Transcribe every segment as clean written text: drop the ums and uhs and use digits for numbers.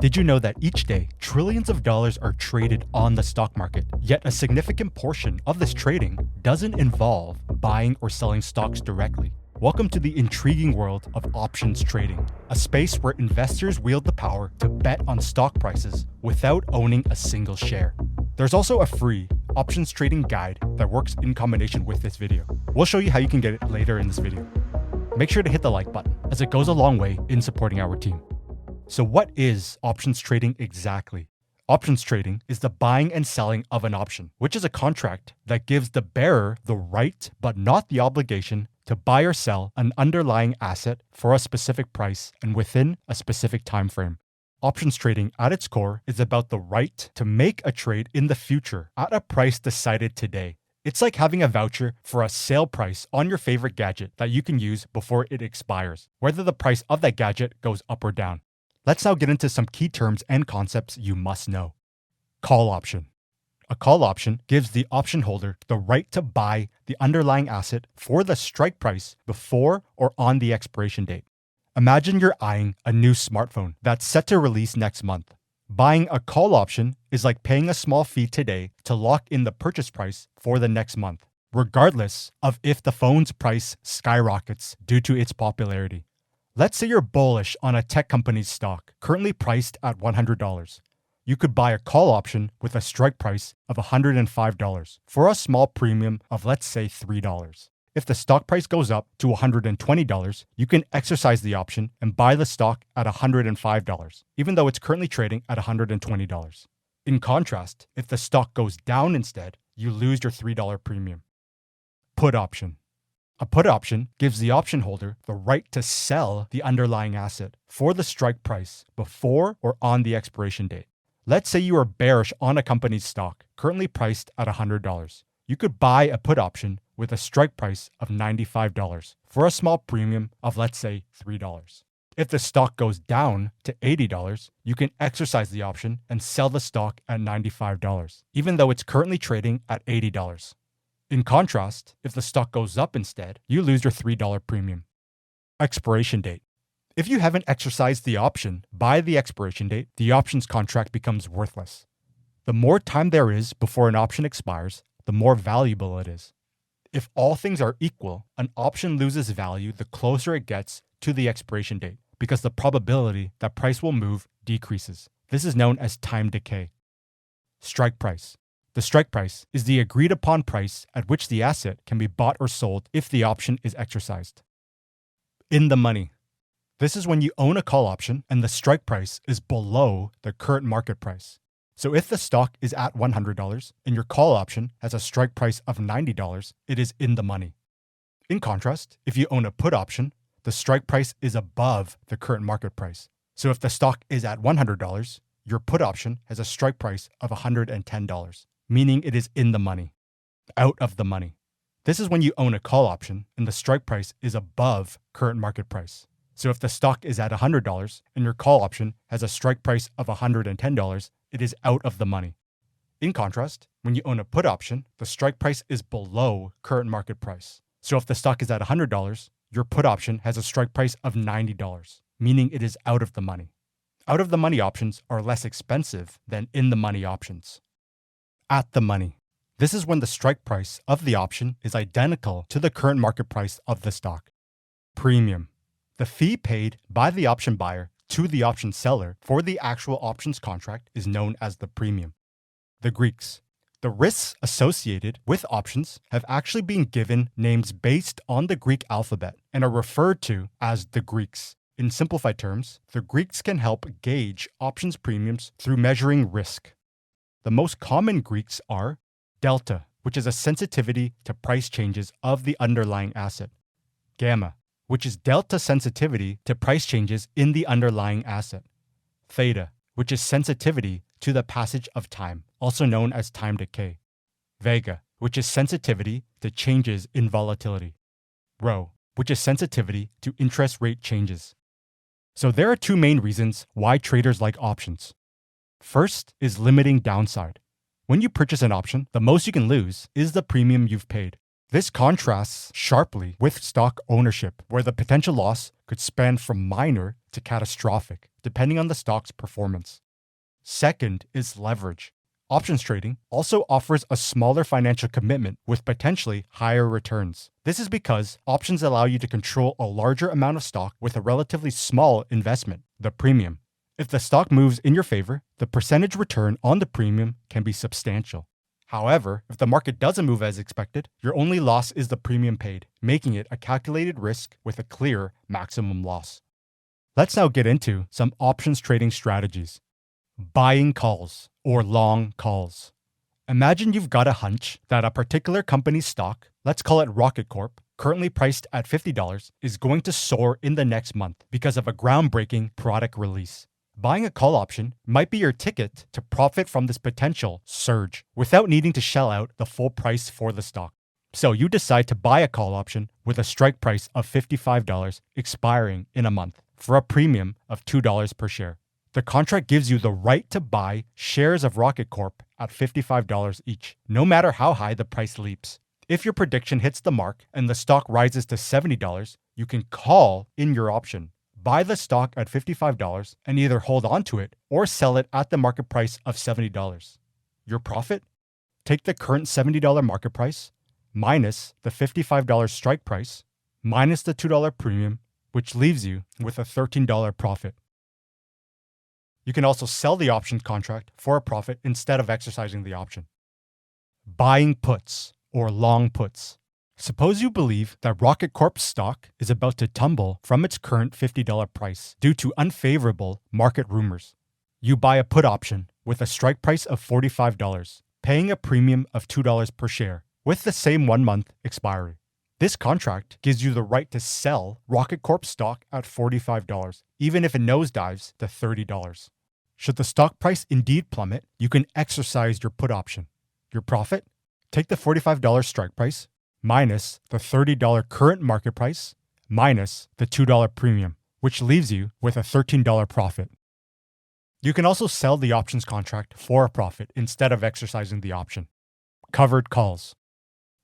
Did you know that each day, trillions of dollars are traded on the stock market, yet a significant portion of this trading doesn't involve buying or selling stocks directly? Welcome to the intriguing world of options trading, a space where investors wield the power to bet on stock prices without owning a single share. There's also a free options trading guide that works in combination with this video. We'll show you how you can get it later in this video. Make sure to hit the like button, as it goes a long way in supporting our team. So what is options trading exactly? Options trading is the buying and selling of an option, which is a contract that gives the bearer the right but not the obligation to buy or sell an underlying asset for a specific price and within a specific time frame. Options trading at its core is about the right to make a trade in the future at a price decided today. It's like having a voucher for a sale price on your favorite gadget that you can use before it expires, whether the price of that gadget goes up or down. Let's now get into some key terms and concepts you must know. Call option. A call option gives the option holder the right to buy the underlying asset for the strike price before or on the expiration date. Imagine you're eyeing a new smartphone that's set to release next month. Buying a call option is like paying a small fee today to lock in the purchase price for the next month, regardless of if the phone's price skyrockets due to its popularity. Let's say you're bullish on a tech company's stock, currently priced at $100. You could buy a call option with a strike price of $105 for a small premium of, let's say, $3. If the stock price goes up to $120, you can exercise the option and buy the stock at $105, even though it's currently trading at $120. In contrast, if the stock goes down instead, you lose your $3 premium. Put option. A put option gives the option holder the right to sell the underlying asset for the strike price before or on the expiration date. Let's say you are bearish on a company's stock, currently priced at $100. You could buy a put option with a strike price of $95 for a small premium of, let's say, $3. If the stock goes down to $80, you can exercise the option and sell the stock at $95, even though it's currently trading at $80. In contrast, if the stock goes up instead, you lose your $3 premium. Expiration date. If you haven't exercised the option by the expiration date, the options contract becomes worthless. The more time there is before an option expires, the more valuable it is. If all things are equal, an option loses value the closer it gets to the expiration date, because the probability that price will move decreases. This is known as time decay. Strike price. The strike price is the agreed upon price at which the asset can be bought or sold if the option is exercised. In the money. This is when you own a call option and the strike price is below the current market price. So if the stock is at $100 and your call option has a strike price of $90, it is in the money. In contrast, if you own a put option, the strike price is above the current market price. So if the stock is at $100, your put option has a strike price of $110. Meaning it is in the money, out of the money. This is when you own a call option and the strike price is above current market price. So if the stock is at $100 and your call option has a strike price of $110, it is out of the money. In contrast, when you own a put option, the strike price is below current market price. So if the stock is at $100, your put option has a strike price of $90, meaning it is out of the money. Out of the money options are less expensive than in the money options. At the money. This is when the strike price of the option is identical to the current market price of the stock. Premium. The fee paid by the option buyer to the option seller for the actual options contract is known as the premium. The Greeks. The risks associated with options have actually been given names based on the Greek alphabet and are referred to as the Greeks. In simplified terms, the Greeks can help gauge options premiums through measuring risk. The most common Greeks are delta, which is a sensitivity to price changes of the underlying asset. Gamma, which is delta sensitivity to price changes in the underlying asset. Theta, which is sensitivity to the passage of time, also known as time decay. Vega, which is sensitivity to changes in volatility. Rho, which is sensitivity to interest rate changes. So there are two main reasons why traders like options. First is limiting downside. When you purchase an option, the most you can lose is the premium you've paid. This contrasts sharply with stock ownership, where the potential loss could span from minor to catastrophic, depending on the stock's performance. Second is leverage. Options trading also offers a smaller financial commitment with potentially higher returns. This is because options allow you to control a larger amount of stock with a relatively small investment, the premium. If the stock moves in your favor, the percentage return on the premium can be substantial. However, if the market doesn't move as expected, your only loss is the premium paid, making it a calculated risk with a clear maximum loss. Let's now get into some options trading strategies. Buying calls or long calls. Imagine you've got a hunch that a particular company's stock, let's call it Rocket Corp, currently priced at $50, is going to soar in the next month because of a groundbreaking product release. Buying a call option might be your ticket to profit from this potential surge without needing to shell out the full price for the stock. So you decide to buy a call option with a strike price of $55 expiring in a month for a premium of $2 per share. The contract gives you the right to buy shares of Rocket Corp at $55 each, no matter how high the price leaps. If your prediction hits the mark and the stock rises to $70, you can call in your option. Buy the stock at $55 and either hold on to it or sell it at the market price of $70. Your profit? Take the current $70 market price minus the $55 strike price minus the $2 premium, which leaves you with a $13 profit. You can also sell the option contract for a profit instead of exercising the option. Buying puts or long puts. Suppose you believe that Rocket Corp's stock is about to tumble from its current $50 price due to unfavorable market rumors. You buy a put option with a strike price of $45, paying a premium of $2 per share with the same 1-month expiry. This contract gives you the right to sell Rocket Corp stock at $45, even if it nosedives to $30. Should the stock price indeed plummet, you can exercise your put option. Your profit? Take the $45 strike price minus the $30 current market price minus the $2 premium, which leaves you with a $13 profit. You can also sell the options contract for a profit instead of exercising the option. Covered calls.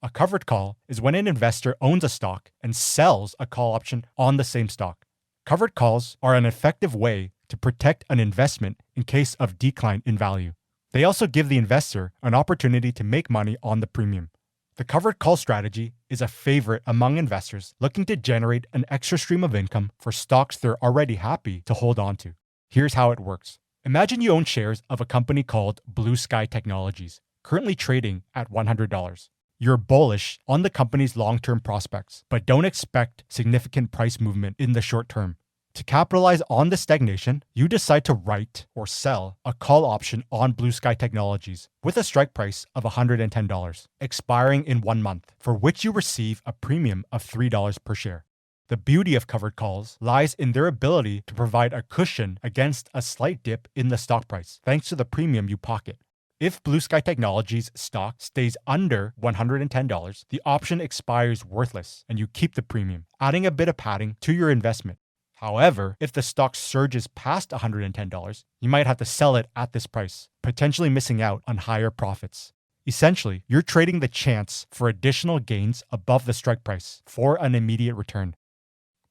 A covered call is when an investor owns a stock and sells a call option on the same stock. Covered calls are an effective way to protect an investment in case of decline in value. They also give the investor an opportunity to make money on the premium. The covered call strategy is a favorite among investors looking to generate an extra stream of income for stocks they're already happy to hold on to. Here's how it works. Imagine you own shares of a company called Blue Sky Technologies, currently trading at $100. You're bullish on the company's long-term prospects, but don't expect significant price movement in the short term. To capitalize on the stagnation, you decide to write or sell a call option on Blue Sky Technologies with a strike price of $110, expiring in 1 month, for which you receive a premium of $3 per share. The beauty of covered calls lies in their ability to provide a cushion against a slight dip in the stock price, thanks to the premium you pocket. If Blue Sky Technologies stock stays under $110, the option expires worthless and you keep the premium, adding a bit of padding to your investment. However, if the stock surges past $110, you might have to sell it at this price, potentially missing out on higher profits. Essentially, you're trading the chance for additional gains above the strike price for an immediate return.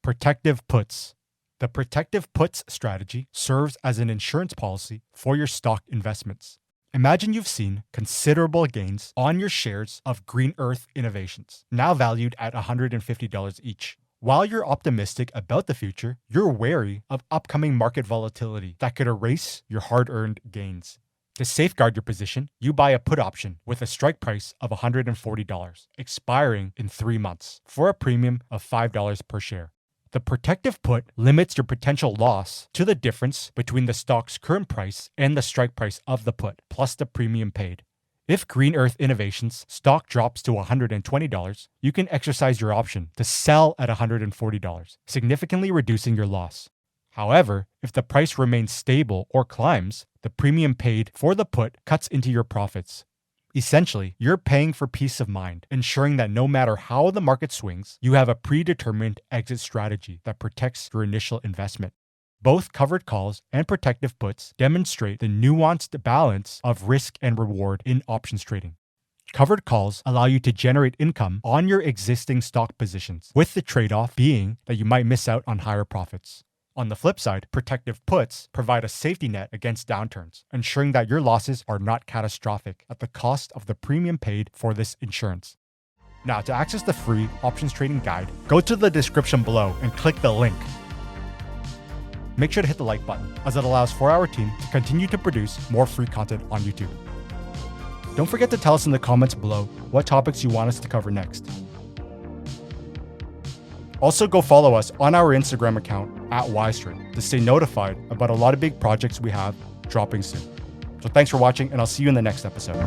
Protective puts. The protective puts strategy serves as an insurance policy for your stock investments. Imagine you've seen considerable gains on your shares of Green Earth Innovations, now valued at $150 each. While you're optimistic about the future, you're wary of upcoming market volatility that could erase your hard-earned gains. To safeguard your position, you buy a put option with a strike price of $140, expiring in 3 months, for a premium of $5 per share. The protective put limits your potential loss to the difference between the stock's current price and the strike price of the put, plus the premium paid. If Green Earth Innovations stock drops to $120, you can exercise your option to sell at $140, significantly reducing your loss. However, if the price remains stable or climbs, the premium paid for the put cuts into your profits. Essentially, you're paying for peace of mind, ensuring that no matter how the market swings, you have a predetermined exit strategy that protects your initial investment. Both covered calls and protective puts demonstrate the nuanced balance of risk and reward in options trading. Covered calls allow you to generate income on your existing stock positions, with the trade-off being that you might miss out on higher profits. On the flip side, protective puts provide a safety net against downturns, ensuring that your losses are not catastrophic at the cost of the premium paid for this insurance. Now, to access the free options trading guide, go to the description below and click the link. Make sure to hit the like button, as it allows for our team to continue to produce more free content on YouTube. Don't forget to tell us in the comments below what topics you want us to cover next. Also, go follow us on our Instagram account @WiseTrade to stay notified about a lot of big projects we have dropping soon. So thanks for watching, and I'll see you in the next episode.